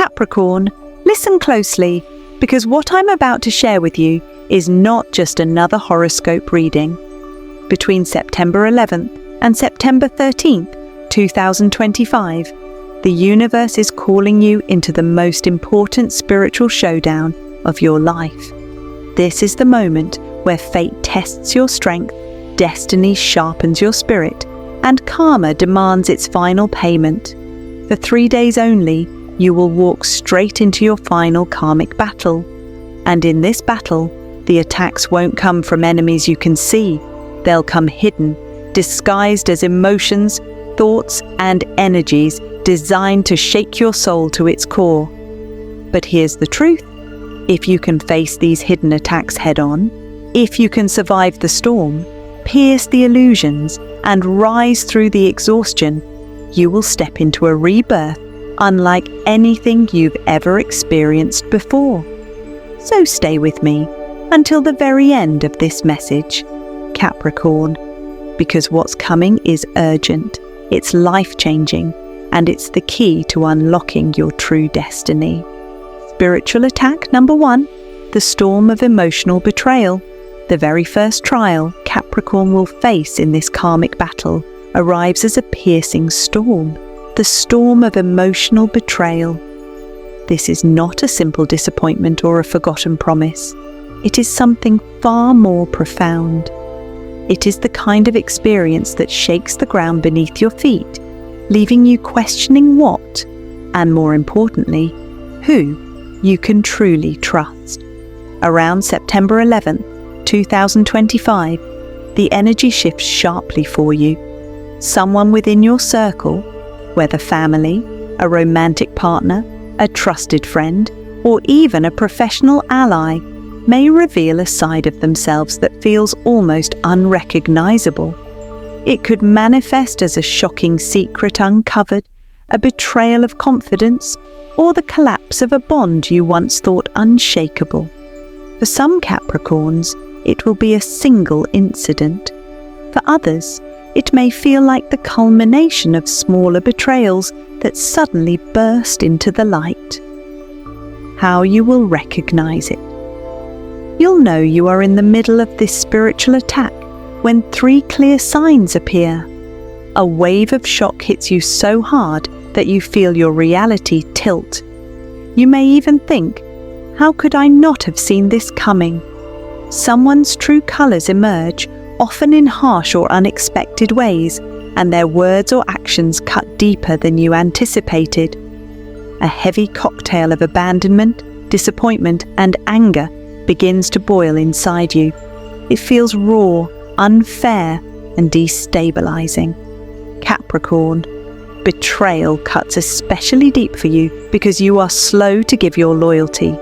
Capricorn, listen closely, because what I'm about to share with you is not just another horoscope reading. Between September 11th and September 13th, 2025, the universe is calling you into the most important spiritual showdown of your life. This is the moment where fate tests your strength, destiny sharpens your spirit, and karma demands its final payment. For 3 days only, you will walk straight into your final karmic battle. And in this battle, the attacks won't come from enemies you can see. They'll come hidden, disguised as emotions, thoughts, and energies designed to shake your soul to its core. But here's the truth. If you can face these hidden attacks head-on, if you can survive the storm, pierce the illusions, and rise through the exhaustion, you will step into a rebirth unlike anything you've ever experienced before. So stay with me until the very end of this message, Capricorn, because what's coming is urgent, it's life-changing, and it's the key to unlocking your true destiny. Spiritual attack number 1, the Storm of Emotional Betrayal. The very first trial Capricorn will face in this karmic battle arrives as a piercing storm, the Storm of Emotional Betrayal. This is not a simple disappointment or a forgotten promise. It is something far more profound. It is the kind of experience that shakes the ground beneath your feet, leaving you questioning what, and more importantly, who you can truly trust. Around September 11th, 2025, the energy shifts sharply for you. Someone within your circle, whether family, a romantic partner, a trusted friend, or even a professional ally, may reveal a side of themselves that feels almost unrecognizable. It could manifest as a shocking secret uncovered, a betrayal of confidence, or the collapse of a bond you once thought unshakable. For some Capricorns, it will be a single incident. For others, it may feel like the culmination of smaller betrayals that suddenly burst into the light. How you will recognize it. You'll know you are in the middle of this spiritual attack when 3 clear signs appear. A wave of shock hits you so hard that you feel your reality tilt. You may even think, how could I not have seen this coming? Someone's true colors emerge, often in harsh or unexpected ways, and their words or actions cut deeper than you anticipated. A heavy cocktail of abandonment, disappointment, and anger begins to boil inside you. It feels raw, unfair, and destabilizing. Capricorn, betrayal cuts especially deep for you because you are slow to give your loyalty.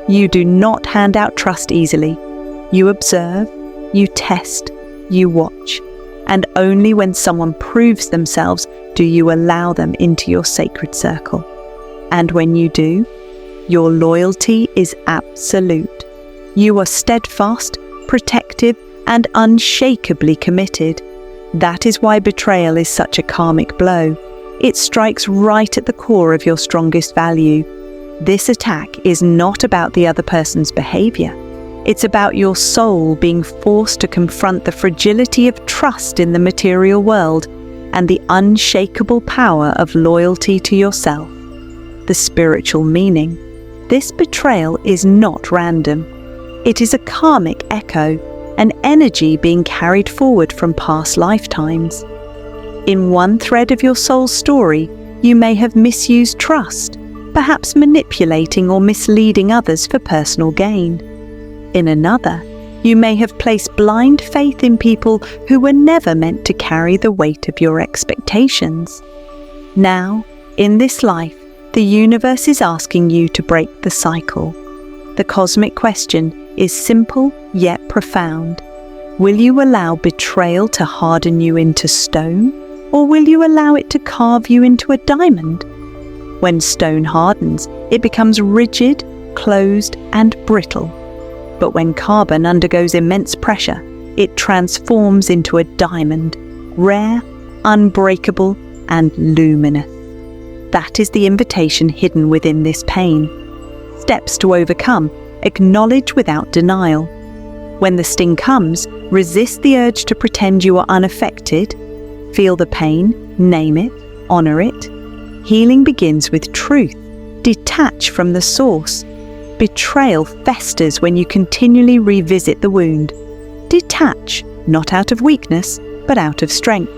You do not hand out trust easily. You observe, you test, you watch, and only when someone proves themselves do you allow them into your sacred circle. And when you do, your loyalty is absolute. You are steadfast, protective, and unshakably committed. That is why betrayal is such a karmic blow. It strikes right at the core of your strongest value. This attack is not about the other person's behavior. It's about your soul being forced to confront the fragility of trust in the material world and the unshakable power of loyalty to yourself. The spiritual meaning. This betrayal is not random. It is a karmic echo, an energy being carried forward from past lifetimes. In one thread of your soul's story, you may have misused trust, perhaps manipulating or misleading others for personal gain. In another, you may have placed blind faith in people who were never meant to carry the weight of your expectations. Now, in this life, the universe is asking you to break the cycle. The cosmic question is simple yet profound. Will you allow betrayal to harden you into stone, or will you allow it to carve you into a diamond? When stone hardens, it becomes rigid, closed, and brittle. But when carbon undergoes immense pressure, it transforms into a diamond, rare, unbreakable, and luminous. That is the invitation hidden within this pain. Steps to overcome: acknowledge without denial. When the sting comes, resist the urge to pretend you are unaffected. Feel the pain, name it, honor it. Healing begins with truth. Detach from the source. Betrayal festers when you continually revisit the wound. Detach, not out of weakness, but out of strength.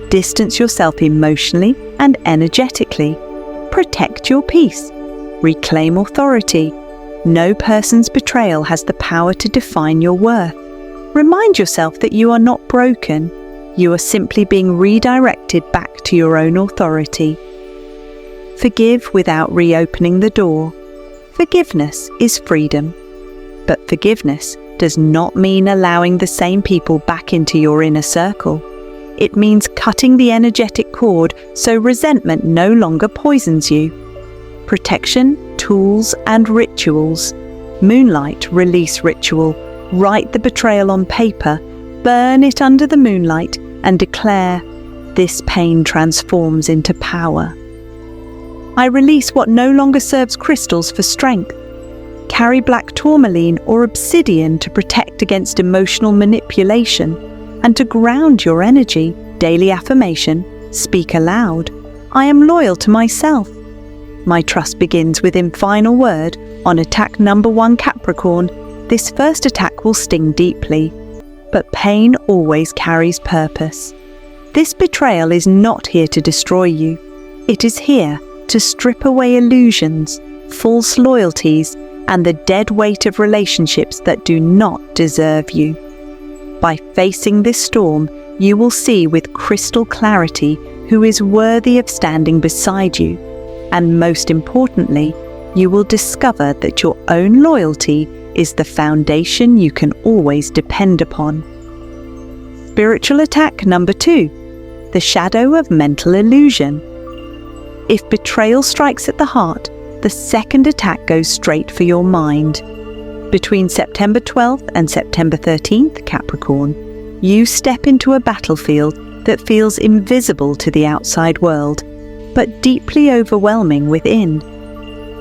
Distance yourself emotionally and energetically. Protect your peace. Reclaim authority. No person's betrayal has the power to define your worth. Remind yourself that you are not broken. You are simply being redirected back to your own authority. Forgive without reopening the door. Forgiveness is freedom. But forgiveness does not mean allowing the same people back into your inner circle. It means cutting the energetic cord so resentment no longer poisons you. Protection, tools, and rituals. Moonlight release ritual. Write the betrayal on paper, burn it under the moonlight, and declare, "This pain transforms into power." I release what no longer serves crystals for strength. Carry black tourmaline or obsidian to protect against emotional manipulation and to ground your energy. Daily affirmation: speak aloud. I am loyal to myself. My trust begins within. Final word on attack number 1, Capricorn. This first attack will sting deeply, but pain always carries purpose. This betrayal is not here to destroy you. It is here to strip away illusions, false loyalties, and the dead weight of relationships that do not deserve you. By facing this storm, you will see with crystal clarity who is worthy of standing beside you, and most importantly, you will discover that your own loyalty is the foundation you can always depend upon. Spiritual attack number 2, the shadow of mental illusion. If betrayal strikes at the heart, the second attack goes straight for your mind. Between September 12th and September 13th, Capricorn, you step into a battlefield that feels invisible to the outside world, but deeply overwhelming within.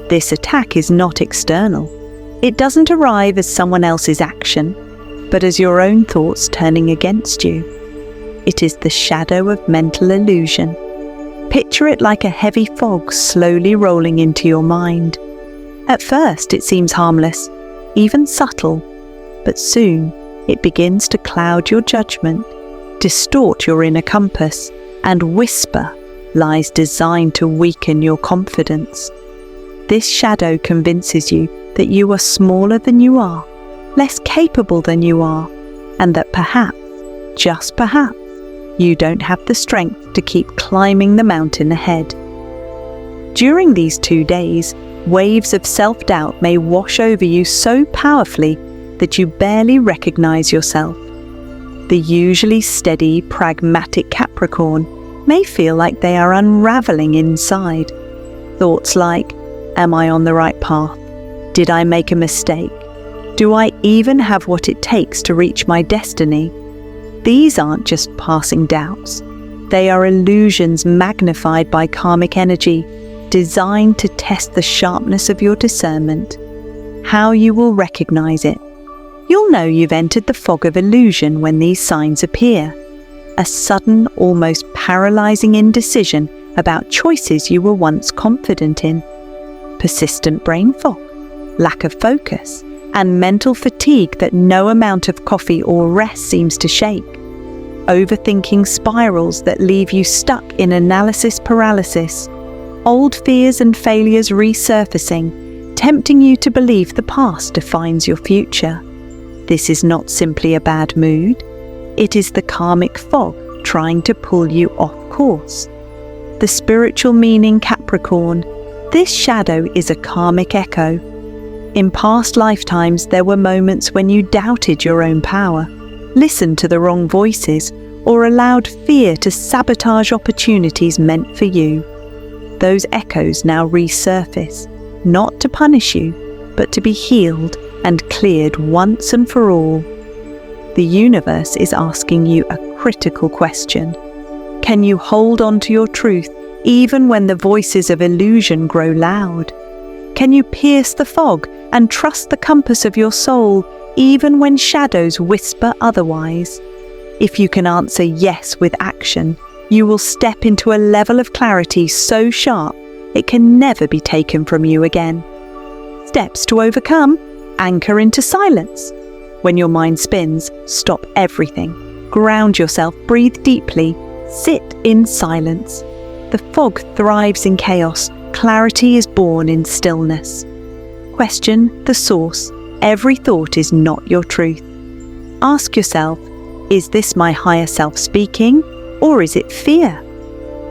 This attack is not external. It doesn't arrive as someone else's action, but as your own thoughts turning against you. It is the shadow of mental illusion. Picture it like a heavy fog slowly rolling into your mind. At first it seems harmless, even subtle, but soon it begins to cloud your judgment, distort your inner compass, and whisper lies designed to weaken your confidence. This shadow convinces you that you are smaller than you are, less capable than you are, and that perhaps, just perhaps, you don't have the strength to keep climbing the mountain ahead. During these 2 days, waves of self-doubt may wash over you so powerfully that you barely recognize yourself. The usually steady, pragmatic Capricorn may feel like they are unraveling inside. Thoughts like, am I on the right path? Did I make a mistake? Do I even have what it takes to reach my destiny? These aren't just passing doubts. They are illusions magnified by karmic energy, designed to test the sharpness of your discernment. How you will recognize it. You'll know you've entered the fog of illusion when these signs appear. A sudden, almost paralyzing indecision about choices you were once confident in. Persistent brain fog, lack of focus, and mental fatigue that no amount of coffee or rest seems to shake. Overthinking spirals that leave you stuck in analysis paralysis. Old fears and failures resurfacing, tempting you to believe the past defines your future. This is not simply a bad mood. It is the karmic fog trying to pull you off course. The spiritual meaning, Capricorn. This shadow is a karmic echo. In past lifetimes, there were moments when you doubted your own power, listened to the wrong voices, or allowed fear to sabotage opportunities meant for you. Those echoes now resurface, not to punish you, but to be healed and cleared once and for all. The universe is asking you a critical question. Can you hold on to your truth even when the voices of illusion grow loud? Can you pierce the fog and trust the compass of your soul, even when shadows whisper otherwise? If you can answer yes with action, you will step into a level of clarity so sharp it can never be taken from you again. Steps to overcome: anchor into silence. When your mind spins, stop everything. Ground yourself, breathe deeply, sit in silence. The fog thrives in chaos. Clarity is born in stillness. Question the source. Every thought is not your truth. Ask yourself, is this my higher self speaking, or is it fear?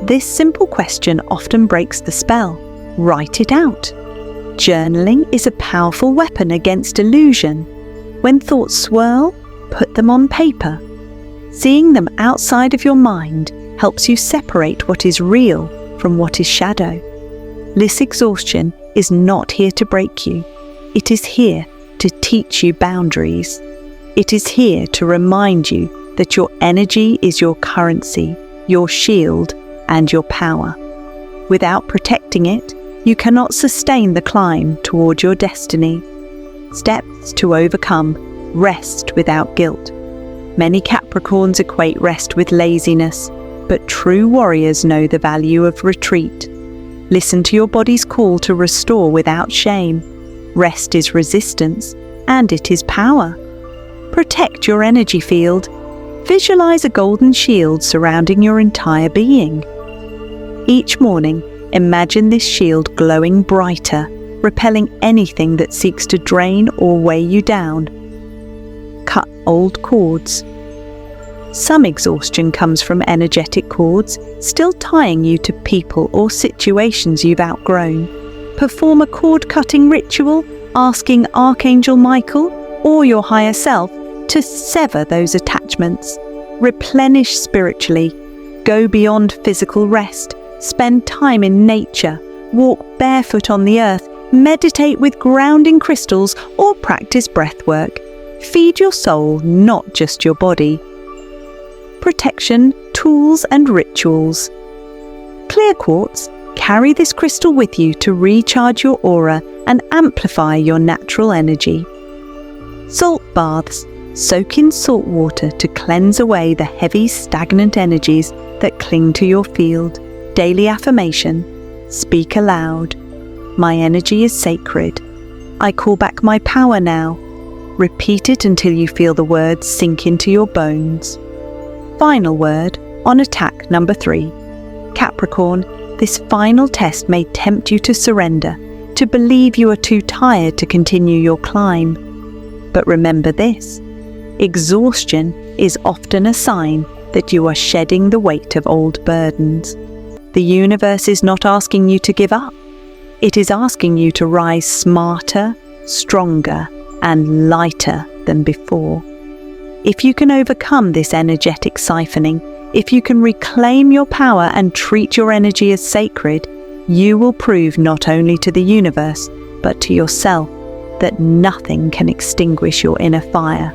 This simple question often breaks the spell. Write it out. Journaling is a powerful weapon against illusion. When thoughts swirl, put them on paper. Seeing them outside of your mind helps you separate what is real from what is shadow. This exhaustion is not here to break you. It is here to teach you boundaries. It is here to remind you that your energy is your currency, your shield, and your power. Without protecting it, you cannot sustain the climb toward your destiny. Steps to overcome: rest without guilt. Many Capricorns equate rest with laziness, but true warriors know the value of retreat. Listen to your body's call to restore without shame. Rest is resistance, and it is power. Protect your energy field. Visualize a golden shield surrounding your entire being. Each morning, imagine this shield glowing brighter, repelling anything that seeks to drain or weigh you down. Cut old cords. Some exhaustion comes from energetic cords still tying you to people or situations you've outgrown. Perform a cord-cutting ritual, asking Archangel Michael or your higher self to sever those attachments. Replenish spiritually. Go beyond physical rest. Spend time in nature. Walk barefoot on the earth. Meditate with grounding crystals or practice breath work. Feed your soul, not just your body. Protection, tools and rituals. Clear quartz. Carry this crystal with you to recharge your aura and amplify your natural energy. Salt baths. Soak in salt water to cleanse away the heavy, stagnant energies that cling to your field. Daily affirmation. Speak aloud. My energy is sacred. I call back my power now. Repeat it until you feel the words sink into your bones. Final word on attack number 3. Capricorn, this final test may tempt you to surrender, to believe you are too tired to continue your climb. But remember this: exhaustion is often a sign that you are shedding the weight of old burdens. The universe is not asking you to give up. It is asking you to rise smarter, stronger, and lighter than before. If you can overcome this energetic siphoning, if you can reclaim your power and treat your energy as sacred, you will prove not only to the universe, but to yourself, that nothing can extinguish your inner fire.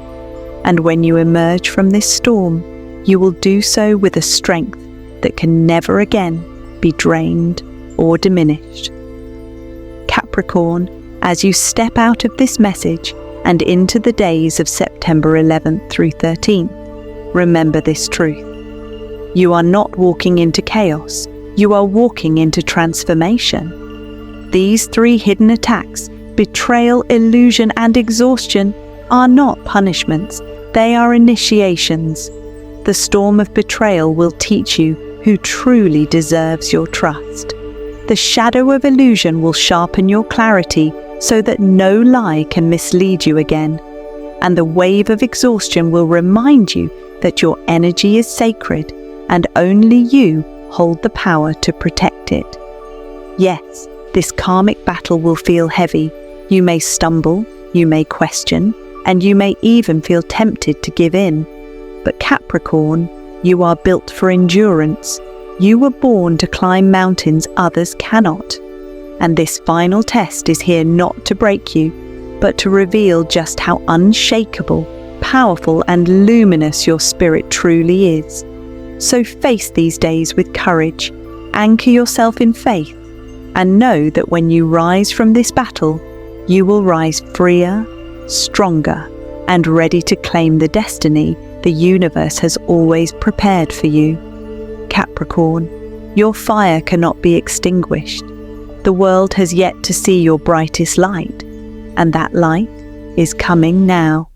And when you emerge from this storm, you will do so with a strength that can never again be drained or diminished. Capricorn, as you step out of this message and into the days of September 11th through 13th, remember this truth. You are not walking into chaos, you are walking into transformation. These 3 hidden attacks, betrayal, illusion, and exhaustion, are not punishments, they are initiations. The storm of betrayal will teach you who truly deserves your trust. The shadow of illusion will sharpen your clarity so that no lie can mislead you again. And the wave of exhaustion will remind you that your energy is sacred and only you hold the power to protect it. Yes, this karmic battle will feel heavy. You may stumble, you may question, and you may even feel tempted to give in. But Capricorn, you are built for endurance. You were born to climb mountains others cannot. And this final test is here not to break you, but to reveal just how unshakable, powerful, and luminous your spirit truly is. So face these days with courage. Anchor yourself in faith and know that when you rise from this battle, you will rise freer, stronger, and ready to claim the destiny the universe has always prepared for you. Capricorn, your fire cannot be extinguished. The world has yet to see your brightest light, and that light is coming now.